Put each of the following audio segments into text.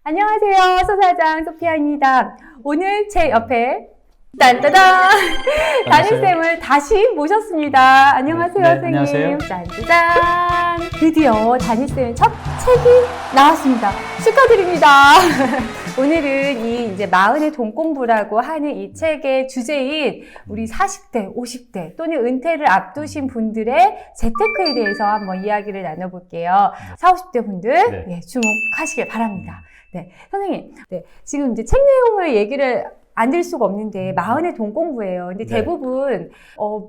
안녕하세요. 소사장 소피아입니다. 오늘 제 옆에 딴따단 담임쌤을 다시 모셨습니다. 안녕하세요, 네, 선생님. 안녕하세요. 짠짠. 드디어 담임쌤 첫 책이 나왔습니다. 축하드립니다. 오늘은 이 이제 마흔의 돈 공부라고 하는 이 책의 주제인 우리 40대, 50대 또는 은퇴를 앞두신 분들의 재테크에 대해서 한번 이야기를 나눠볼게요. 40, 50대 분들 네. 주목하시길 바랍니다. 네, 선생님, 지금 이제 책 내용을 얘기를 안 들 수가 없는데 마흔의 돈 공부예요. 근데 네. 대부분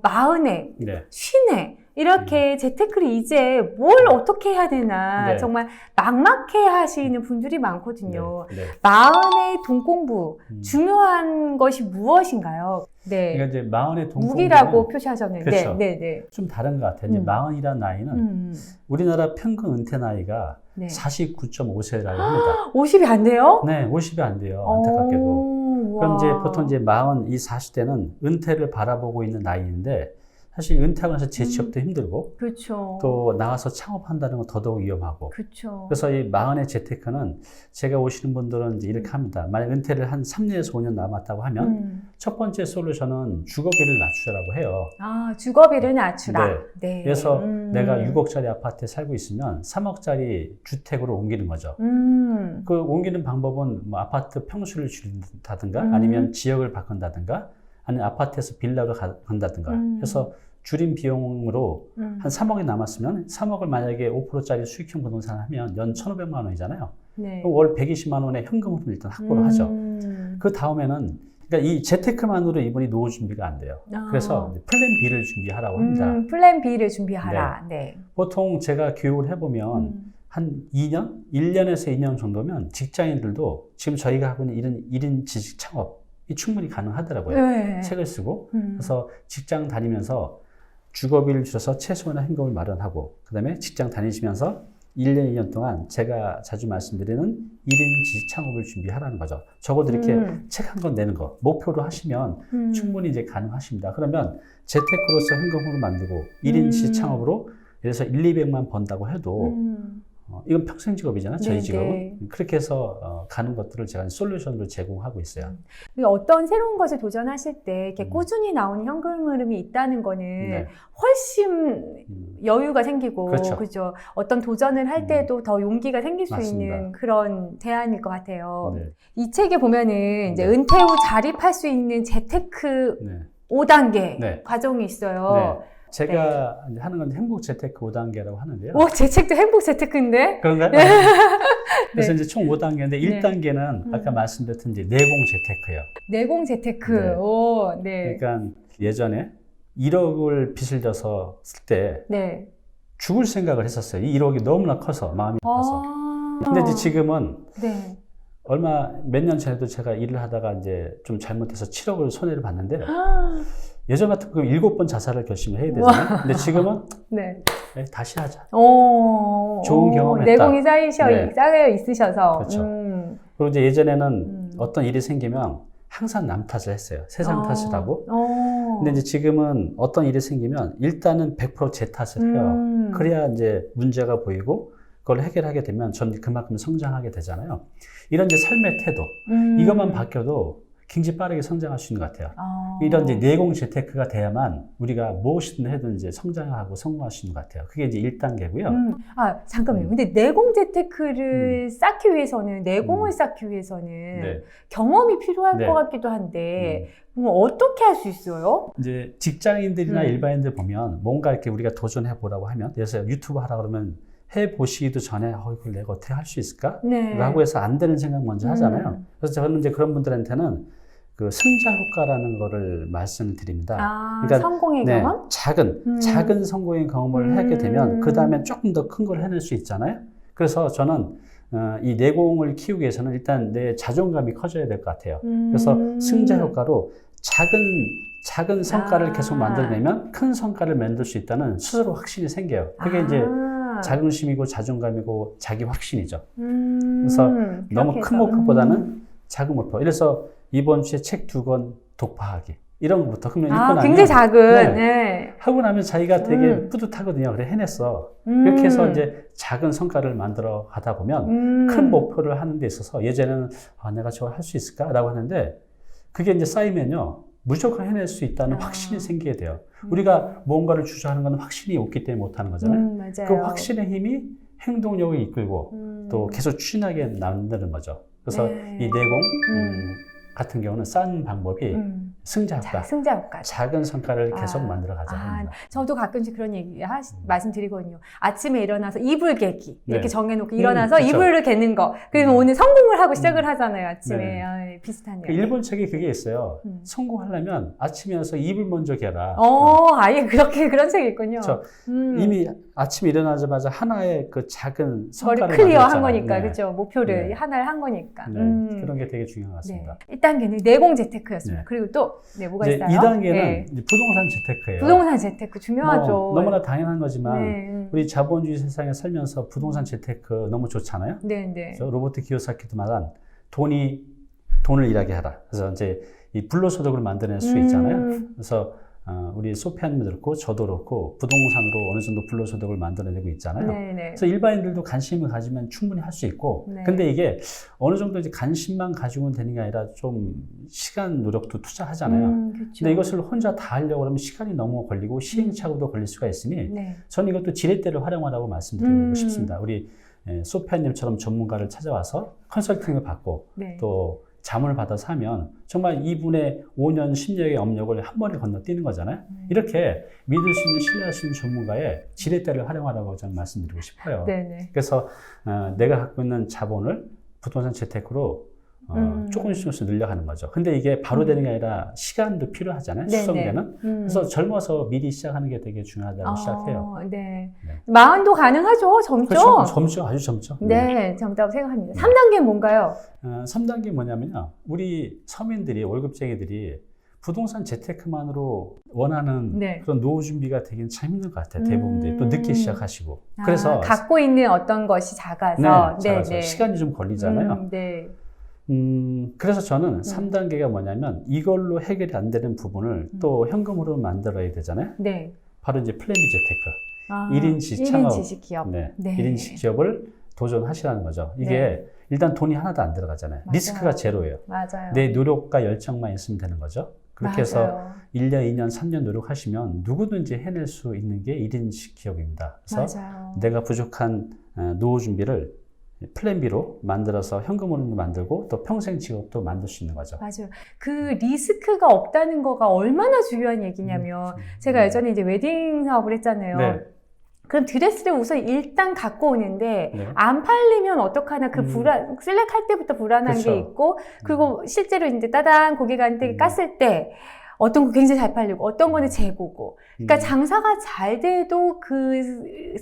마흔에, 네. 쉰에 이렇게 재테크를 이제 뭘 어떻게 해야 되나 네. 정말 막막해 하시는 분들이 많거든요. 네. 마흔의 돈 공부 중요한 것이 무엇인가요? 네, 그러니까 이제 마흔의 돈 무기라고 공부는 표시하셨는데, 그렇죠. 네. 좀 다른 것 같아요. 이제 마흔이란 나이는 우리나라 평균 은퇴 나이가 네. 49.5세라고 합니다. 50이 안 돼요? 네, 50이 안 돼요. 안타깝게도. 그럼 이제 보통 이제 마흔 이 40대는 은퇴를 바라보고 있는 나이인데 사실 은퇴하고 나서 재취업도 힘들고 그렇죠. 또 나와서 창업한다는 건 더더욱 위험하고. 그렇죠. 그래서 이 마흔의 재테크는 제가 오시는 분들은 이제 이렇게 합니다. 만약 은퇴를 한 3년에서 5년 남았다고 하면 첫 번째 솔루션은 주거비를 낮추라고 해요. 아, 주거비를 낮추라. 네. 네. 그래서 내가 6억짜리 아파트에 살고 있으면 3억짜리 주택으로 옮기는 거죠. 그 옮기는 방법은 뭐 아파트 평수를 줄인다든가 아니면 지역을 바꾼다든가 아니면 아파트에서 빌라로 간다든가 해서 줄인 비용으로 한 3억이 남았으면 3억을 만약에 5%짜리 수익형 부동산을 하면 연 1,500만 원이잖아요. 네. 그럼 월 120만 원의 현금을 일단 확보를 하죠. 그 다음에는 그러니까 이 재테크만으로 이분이 노후 준비가 안 돼요. 그래서 플랜 B를 준비하라고 합니다. 플랜 B를 준비하라. 네. 보통 제가 교육을 해보면 한 2년? 1년에서 2년 정도면 직장인들도 지금 저희가 하고 있는 1인 지식 창업이 충분히 가능하더라고요. 네. 책을 쓰고 그래서 직장 다니면서 주거비를 줄여서 최소한의 현금을 마련하고 그 다음에 직장 다니시면서 1년, 2년 동안 제가 자주 말씀드리는 1인 지식 창업을 준비하라는 거죠. 적어도 이렇게 책 한 권 내는 거 목표로 하시면 충분히 이제 가능하십니다. 그러면 재테크로서 현금으로 만들고 1인 지식 창업으로 예를 들어서 200만 번다고 해도 이건 평생 직업이잖아요. 저희 네, 직업은. 네. 그렇게 해서 가는 것들을 제가 솔루션으로 제공하고 있어요. 어떤 새로운 것을 도전하실 때 이렇게 꾸준히 나오는 현금 흐름이 있다는 거는 네. 훨씬 여유가 생기고 그렇죠. 그죠? 어떤 도전을 할 때도 더 용기가 생길 수 맞습니다. 있는 그런 대안일 것 같아요. 네. 이 책에 보면은 이제 네. 은퇴 후 자립할 수 있는 재테크 네. 5단계 네. 과정이 있어요. 제가 이제 하는 건 행복 재테크 5단계라고 하는데요. 오, 제 책도 행복 재테크인데? 그런가요? 그래서 이제 총 5단계인데 네. 1단계는 아까 말씀드렸던 이제 내공 재테크예요. 내공 재테크. 네. 오, 네. 그러니까 예전에 1억을 빚을 져서 쓸 때 네. 죽을 생각을 했었어요. 이 1억이 너무나 커서 마음이 아파서. 근데 이제 지금은 네. 몇 년 전에도 제가 일을 하다가 이제 좀 잘못해서 7억을 손해를 봤는데 예전 같은 그 7번 자살을 결심을 해야 되잖아요. 근데 지금은 네. 다시 하자. 좋은 경험했다. 내공이 쌓여 있으셔서. 그렇죠. 그리고 이제 예전에는 어떤 일이 생기면 항상 남 탓을 했어요. 세상 탓을 하고. 근데 이제 지금은 어떤 일이 생기면 일단은 100% 제 탓을 해요. 그래야 이제 문제가 보이고 그걸 해결하게 되면 전 그만큼 성장하게 되잖아요. 이런 이제 삶의 태도. 이것만 바뀌어도 굉장히 빠르게 성장할 수 있는 것 같아요. 이런 이제 내공 재테크가 돼야만 우리가 무엇이든 해도 이제 성장하고 성공할 수 있는 것 같아요. 그게 이제 1단계고요. 잠깐만요. 근데 내공 재테크를 쌓기 위해서는, 내공을 쌓기 위해서는 네. 경험이 필요할 네. 것 같기도 한데, 그럼 어떻게 할 수 있어요? 이제 직장인들이나 일반인들 보면 뭔가 이렇게 우리가 도전해 보라고 하면, 그래서 유튜브 하라 그러면 해 보시기도 전에 이걸 내가 어떻게 할 수 있을까? 네. 라고 해서 안 되는 생각 먼저 하잖아요. 그래서 저는 이제 그런 분들한테는 그 승자 효과라는 거를 말씀을 드립니다. 그러니까 성공의 경험? 작은 성공의 경험을 하게 되면 그 다음에 조금 더 큰 걸 해낼 수 있잖아요. 그래서 저는 이 내공을 키우기 위해서는 일단 내 자존감이 커져야 될 것 같아요. 그래서 승자 효과로 작은 성과를 계속 만들어내면 큰 성과를 만들 수 있다는 스스로 확신이 생겨요. 그게 이제 자긍심이고 자존감이고 자기 확신이죠. 그래서 너무 큰 목표보다는 작은 목표. 그래서 이번 주에 책 2권 독파하기. 이런 것부터 그러면 읽고 나면 굉장히 작은. 네. 네. 하고 나면 자기가 되게 뿌듯하거든요. 그래 해냈어. 이렇게 해서 이제 작은 성과를 만들어 가다 보면 큰 목표를 하는 데 있어서 예전에는 내가 저걸 할 수 있을까라고 하는데 그게 이제 쌓이면요. 무조건 해낼 수 있다는 확신이 생기게 돼요. 우리가 무언가를 주저하는 건 확신이 없기 때문에 못하는 거잖아요. 맞아요. 그 확신의 힘이 행동력을 이끌고 또 계속 추진하게 만드는 거죠. 그래서 네. 이 내공 같은 경우는 쌓는 방법이 승자효과, 승자효과. 작은 성과를 계속 만들어 가자 합니다. 저도 가끔씩 그런 얘기 말씀드리거든요. 아침에 일어나서 이불 개기 이렇게 네. 정해놓고 일어나서 그쵸. 이불을 개는 거. 그래서 오늘 성공을 하고 시작을 하잖아요. 아침에. 네. 비슷하네요. 그 일본 책에 그게 있어요. 성공하려면 아침에 일어나서 이불 먼저 개라. 아예 그런 책이 있군요. 그렇죠. 이미 아침에 일어나자마자 하나의 그 작은 성과를 클리어한 만들었잖아요. 거니까, 네. 그렇죠. 목표를 네. 하나를 한 거니까. 네. 그런 게 되게 중요한 것 같습니다. 네. 1단계는 내공 재테크였습니다. 네. 그리고 또 뭐가 이제 있어요? 2단계는 네. 부동산 재테크예요. 부동산 재테크 중요하죠. 너무나 당연한 거지만 네. 우리 자본주의 세상에 살면서 부동산 재테크 너무 좋잖아요. 네. 그래서 로버트 키요사키도 말한 돈을 일하게 하라. 그래서 이제 이 불로소득을 만들어낼 수 있잖아요. 그래서 우리 소피아님도 그렇고 저도 그렇고 부동산으로 어느 정도 불로소득을 만들어내고 있잖아요. 네네. 그래서 일반인들도 관심을 가지면 충분히 할 수 있고, 네. 근데 이게 어느 정도 이제 관심만 가지고는 되는 게 아니라 좀 시간 노력도 투자하잖아요. 그렇죠. 근데 이것을 혼자 다 하려고 하면 시간이 너무 걸리고 시행착오도 걸릴 수가 있으니 네. 저는 이것도 지렛대를 활용하라고 말씀드리고 싶습니다. 우리 소피아님처럼 전문가를 찾아와서 컨설팅을 받고 네. 또 자문을 받아서 하면 정말 이분의 5년, 10년의 업력을 한 번에 건너뛰는 거잖아요. 이렇게 믿을 수 있는, 신뢰할 수 있는 전문가의 지렛대를 활용하라고 저는 말씀드리고 싶어요. 네네. 그래서 내가 갖고 있는 자본을 부동산 재테크로 조금씩 늘려가는 거죠. 근데 이게 바로 되는 게 아니라 시간도 필요하잖아요. 네네. 수성되는. 그래서 젊어서 미리 시작하는 게 되게 중요하다고 시작해요. 네. 네. 마흔도 가능하죠. 젊죠? 그렇죠. 젊죠. 아주 젊죠. 네, 젊다고 생각합니다. 3단계는 뭔가요? 3단계 뭐냐면요. 우리 서민들이, 월급쟁이들이 부동산 재테크만으로 원하는 네. 그런 노후 준비가 되긴 참 힘든 것 같아요. 대부분들이 또 늦게 시작하시고. 그래서 갖고 있는 어떤 것이 작아서, 작아서 시간이 좀 걸리잖아요. 네. 그래서 저는 3단계가 뭐냐면 이걸로 해결이 안 되는 부분을 또 현금으로 만들어야 되잖아요. 네. 바로 이제 플랜 B 재테크. 1인 창업. 1인 지식기업. 네. 네. 1인 지식기업을 도전하시라는 거죠. 이게 네. 일단 돈이 하나도 안 들어가잖아요. 맞아요. 리스크가 제로예요. 맞아요. 내 노력과 열정만 있으면 되는 거죠. 그렇게 해서 1년, 2년, 3년 노력하시면 누구든지 해낼 수 있는 게 1인식 기업입니다. 그래서 맞아요. 내가 부족한 노후 준비를 플랜 B로 만들어서 현금으로 만들고 또 평생 직업도 만들 수 있는 거죠. 맞아요. 그 리스크가 없다는 거가 얼마나 중요한 얘기냐면 제가 예전에 이제 웨딩 사업을 했잖아요. 네. 그럼 드레스를 우선 일단 갖고 오는데 네. 안 팔리면 어떡하나 그 불안, 셀렉할 때부터 불안한 그쵸. 게 있고 그리고 실제로 이제 따단 고객한테 깠을 때 어떤 거 굉장히 잘 팔리고 어떤 거는 재고고 그러니까 장사가 잘 돼도 그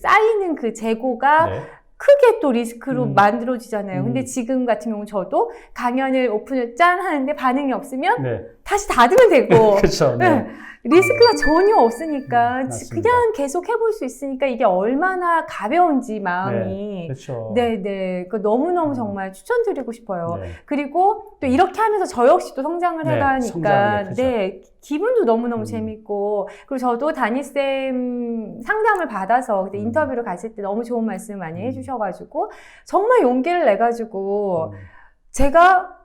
쌓이는 그 재고가 네. 크게 또 리스크로 만들어지잖아요. 근데 지금 같은 경우 저도 강연을 오픈을 짠 하는데 반응이 없으면 네. 다시 닫으면 되고 그렇죠. 네. 네. 리스크가 전혀 없으니까 맞습니다. 그냥 계속 해볼 수 있으니까 이게 얼마나 가벼운지 마음이 그렇죠. 네네 너무너무 정말 추천드리고 싶어요. 네. 그리고 또 이렇게 하면서 저 역시 또 성장을 네, 해가니까 성장을 네 기분도 너무너무 재밌고 그리고 저도 담임쌤 상담을 받아서 그때 인터뷰를 갔을 때 너무 좋은 말씀 많이 해주셔가지고 정말 용기를 내가지고 제가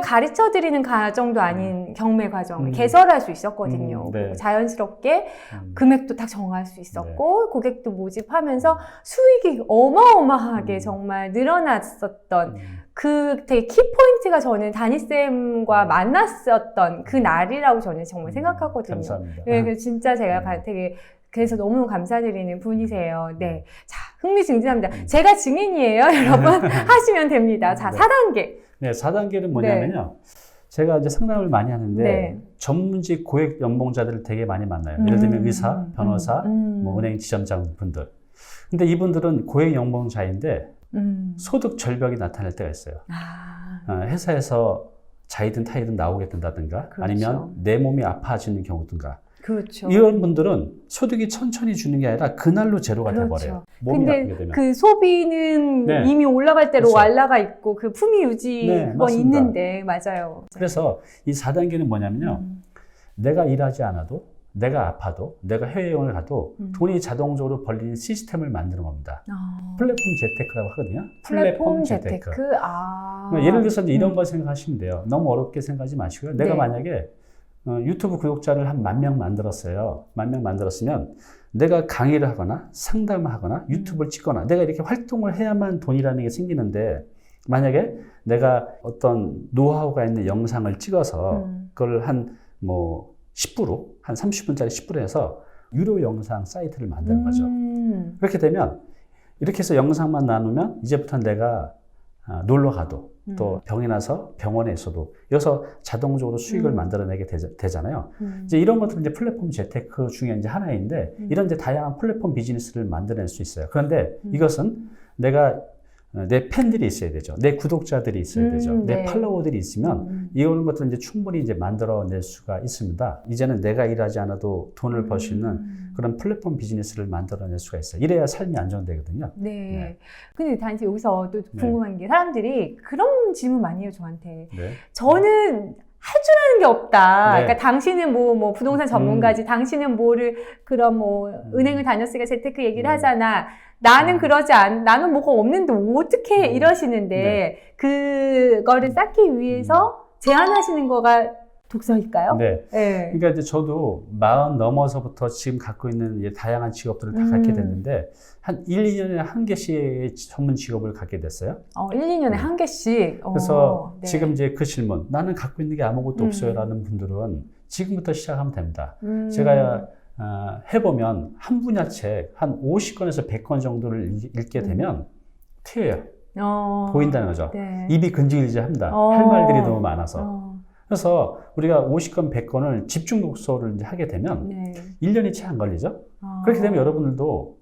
가르쳐 드리는 과정도 아닌 경매 과정을 개설할 수 있었거든요. 네. 자연스럽게 금액도 딱 정할 수 있었고 고객도 모집하면서 수익이 어마어마하게 정말 늘어났었던 그 되게 키포인트가 저는 다니쌤과 만났었던 그 날이라고 저는 정말 생각하거든요. 감사합니다. 네, 그래서 진짜 제가 되게 그래서 너무 감사드리는 분이세요. 네. 자, 흥미진진합니다. 제가 증인이에요. 여러분 하시면 됩니다. 자, 네. 4단계. 네, 4단계는 뭐냐면요. 제가 이제 상담을 많이 하는데 네. 전문직 고액 연봉자들을 되게 많이 만나요. 예를 들면 의사, 변호사, 뭐 은행 지점장 분들. 근데 이분들은 고액 연봉자인데 소득 절벽이 나타날 때가 있어요. 회사에서 자이든 타이든 나오게 된다든가 그렇죠. 아니면 내 몸이 아파지는 경우든가 그렇죠. 이런 분들은 소득이 천천히 주는 게 아니라 그날로 제로가 그렇죠. 돼버려요. 몸이 아프게 근데 되면. 그 소비는 네. 이미 올라갈 대로 그렇죠. 올라가 있고 그 품위 유지 네, 그건 맞습니다. 있는데 맞아요. 그래서 이 4단계는 뭐냐면요. 내가 일하지 않아도, 내가 아파도, 내가 해외여행을 가도 돈이 자동적으로 벌리는 시스템을 만드는 겁니다. 플랫폼 재테크라고 하거든요. 플랫폼 재테크. 그러니까 예를 들어서 이제 이런 걸 생각하시면 돼요. 너무 어렵게 생각하지 마시고요. 내가 네. 만약에 유튜브 구독자를 한 10,000명 만들었어요. 10,000명 만들었으면 내가 강의를 하거나 상담을 하거나 유튜브를 찍거나 내가 이렇게 활동을 해야만 돈이라는 게 생기는데, 만약에 내가 어떤 노하우가 있는 영상을 찍어서 그걸 한 10%, 한 30분짜리 10% 해서 유료 영상 사이트를 만드는 거죠. 그렇게 되면 이렇게 해서 영상만 나누면 이제부터 내가 놀러 가도 또 병이 나서 병원에 있어도 여기서 자동적으로 수익을 만들어내게 되잖아요. 이제 이런 것들은 이제 플랫폼 재테크 중에 이제 하나인데 이런 이제 다양한 플랫폼 비즈니스를 만들어낼 수 있어요. 그런데 이것은 내가 내 팬들이 있어야 되죠. 내 구독자들이 있어야 되죠. 내 네. 팔로워들이 있으면 이런 것들은 이제 충분히 이제 만들어낼 수가 있습니다. 이제는 내가 일하지 않아도 돈을 벌 수 있는 그런 플랫폼 비즈니스를 만들어낼 수가 있어요. 이래야 삶이 안정되거든요. 네. 네. 근데 단지 여기서 또 궁금한 게 사람들이 그런 질문 많이 해요, 저한테. 네. 저는 할 줄 아는 게 없다. 네. 그러니까 당신은 뭐 부동산 전문가지, 당신은 뭐를 그런 은행을 다녔으니까 재테크 얘기를 하잖아. 나는 나는 뭐가 없는데 어떻게 이러시는데 그거를 쌓기 위해서 제안하시는 거가 독서일까요? 네. 네. 그러니까 이제 저도 40 넘어서부터 지금 갖고 있는 이제 다양한 직업들을 다 갖게 됐는데 한 1, 2년에 한 개씩의 전문 직업을 갖게 됐어요. 1, 2년에 한 개씩. 그래서 네. 지금 이제 그 질문, 나는 갖고 있는 게 아무것도 없어요 라는 분들은 지금부터 시작하면 됩니다. 제가 해보면 한 분야 책 한 50권에서 100권 정도를 읽게 되면 튀어요. 보인다는 거죠. 네. 입이 근질근질합니다. 할 말들이 너무 많아서. 그래서 우리가 50권, 100권을 집중 독서를 이제 하게 되면 네. 1년이 채 안 걸리죠. 그렇게 되면 여러분들도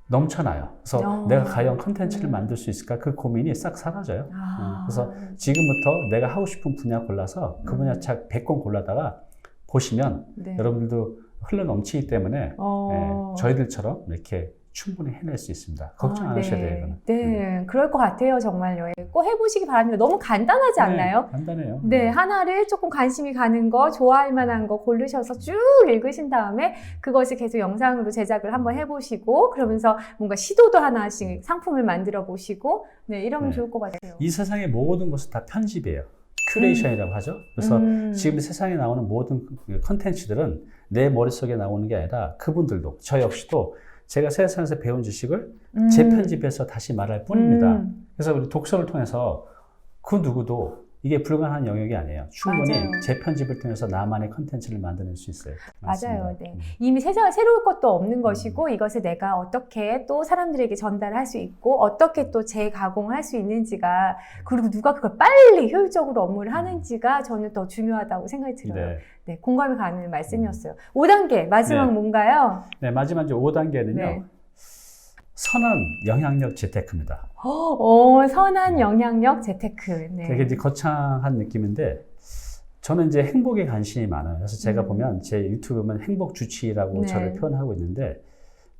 넘쳐나요. 그래서 내가 과연 컨텐츠를 만들 수 있을까? 그 고민이 싹 사라져요. 그래서 지금부터 내가 하고 싶은 분야 골라서 그 분야 책 100권 골라다가 보시면 네. 여러분들도 흘러 넘치기 때문에 저희들처럼 이렇게 충분히 해낼 수 있습니다. 걱정 안 하셔야 돼요, 이거는. 네, 그럴 것 같아요, 정말요. 꼭 해보시기 바랍니다. 너무 간단하지 않나요? 네, 간단해요. 네, 하나를 조금 관심이 가는 거, 좋아할 만한 거 고르셔서 쭉 읽으신 다음에 그것을 계속 영상으로 제작을 한번 해보시고 그러면서 뭔가 시도도 하나씩 상품을 만들어 보시고 네, 이러면 좋을 것 같아요. 이 세상의 모든 것은 다 편집이에요. 큐레이션이라고 하죠. 그래서 지금 세상에 나오는 모든 컨텐츠들은 내 머릿속에 나오는 게 아니라 그분들도, 저 역시도 제가 세상에서 배운 지식을 재편집해서 다시 말할 뿐입니다. 그래서 우리 독서를 통해서 그 누구도 이게 불가능한 영역이 아니에요. 충분히 맞아요. 재편집을 통해서 나만의 컨텐츠를 만들어낼 수 있어요. 맞아요. 맞습니다. 네. 이미 세상에 새로울 것도 없는 것이고 이것을 내가 어떻게 또 사람들에게 전달할 수 있고 어떻게 또 재가공을 할 수 있는지가 그리고 누가 그걸 빨리 효율적으로 업무를 하는지가 저는 더 중요하다고 생각이 들어요. 네. 네, 공감이 가는 말씀이었어요. 5단계 마지막 네. 뭔가요? 네, 마지막 이제 5단계는요. 네. 선한 영향력 재테크입니다. 선한 영향력 재테크. 네. 되게 이제 거창한 느낌인데 저는 이제 행복에 관심이 많아요. 그래서 제가 보면 제 유튜브 보면 행복 주치라고 네. 저를 표현하고 있는데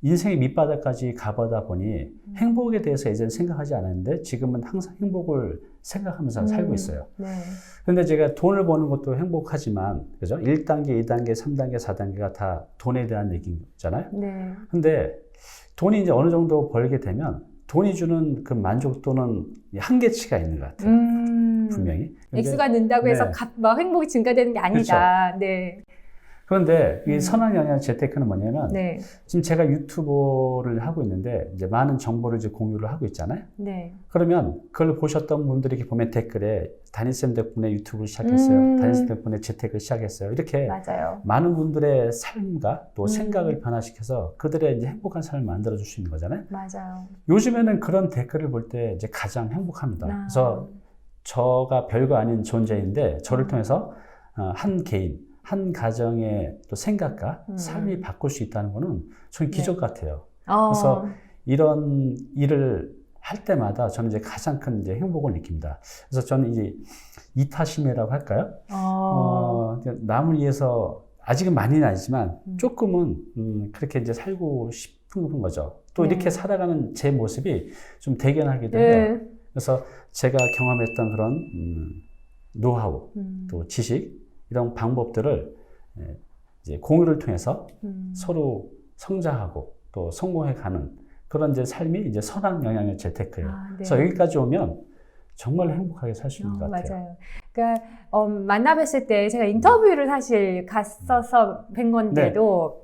인생의 밑바닥까지 가보다 보니 행복에 대해서 예전에 생각하지 않았는데 지금은 항상 행복을 생각하면서 살고 있어요. 네. 근데 제가 돈을 버는 것도 행복하지만, 그죠? 1단계, 2단계, 3단계, 4단계가 다 돈에 대한 얘기잖아요. 네. 근데 돈이 이제 어느 정도 벌게 되면 돈이 주는 그 만족도는 한계치가 있는 것 같아요. 분명히. 근데, 액수가 는다고 해서 네. 막 행복이 증가되는 게 아니다. 네. 그런데 이 선한 영향 재테크는 뭐냐면 네. 지금 제가 유튜버를 하고 있는데 이제 많은 정보를 이제 공유를 하고 있잖아요. 네. 그러면 그걸 보셨던 분들이 이렇게 보면 댓글에 담임쌤 덕분에 유튜브를 시작했어요. 담임쌤 덕분에 재테크를 시작했어요. 이렇게 맞아요. 많은 분들의 삶과 또 생각을 변화시켜서 그들의 이제 행복한 삶을 만들어 줄 수 있는 거잖아요. 맞아요. 요즘에는 그런 댓글을 볼 때 이제 가장 행복합니다. 그래서 저가 별거 아닌 존재인데 저를 통해서 한 개인, 한 가정의 또 생각과 삶이 바꿀 수 있다는 거는 저는 기적 같아요. 그래서 이런 일을 할 때마다 저는 이제 가장 큰 이제 행복을 느낍니다. 그래서 저는 이제 이타심이라고 할까요? 남을 위해서 아직은 많이는 아니지만 조금은 그렇게 이제 살고 싶은 거죠. 또 이렇게 살아가는 제 모습이 좀 대견하기도 해요. 그래서 제가 경험했던 그런 노하우, 또 지식, 이런 방법들을 이제 공유를 통해서 서로 성장하고 또 성공해가는 그런 이제 삶이 이제 선한 영향의 재테크예요. 네. 그래서 여기까지 오면 정말 행복하게 살 수 있는 것 같아요. 맞아요. 그러니까 만나 뵀을 때 제가 인터뷰를 사실 갔어서 뵌 건데도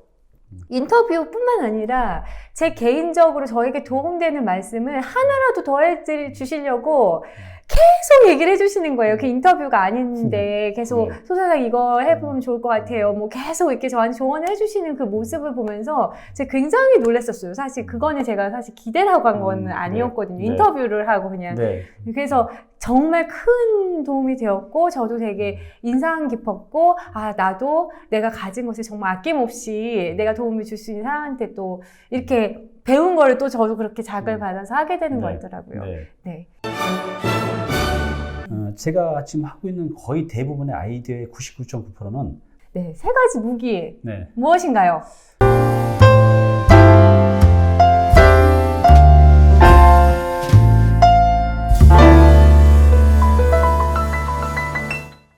인터뷰뿐만 아니라 제 개인적으로 저에게 도움되는 말씀을 하나라도 더 해주시려고 계속 얘기를 해주시는 거예요. 그 인터뷰가 아닌데 계속 소사장 이거 해보면 좋을 것 같아요. 뭐 계속 이렇게 저한테 조언을 해주시는 그 모습을 보면서 제가 굉장히 놀랐었어요. 사실 그거는 제가 사실 기대를 하고 간 건 아니었거든요. 인터뷰를 하고 그냥. 그래서 정말 큰 도움이 되었고 저도 되게 인상 깊었고 아 나도 내가 가진 것을 정말 아낌없이 내가 도움을 줄 수 있는 사람한테 또 이렇게 배운 거를 또 저도 그렇게 자극을 받아서 하게 되는 것 같더라고요. 네. 제가 지금 하고 있는 거의 대부분의 아이디어의 99.9%는 네, 세 가지 무기 무엇인가요?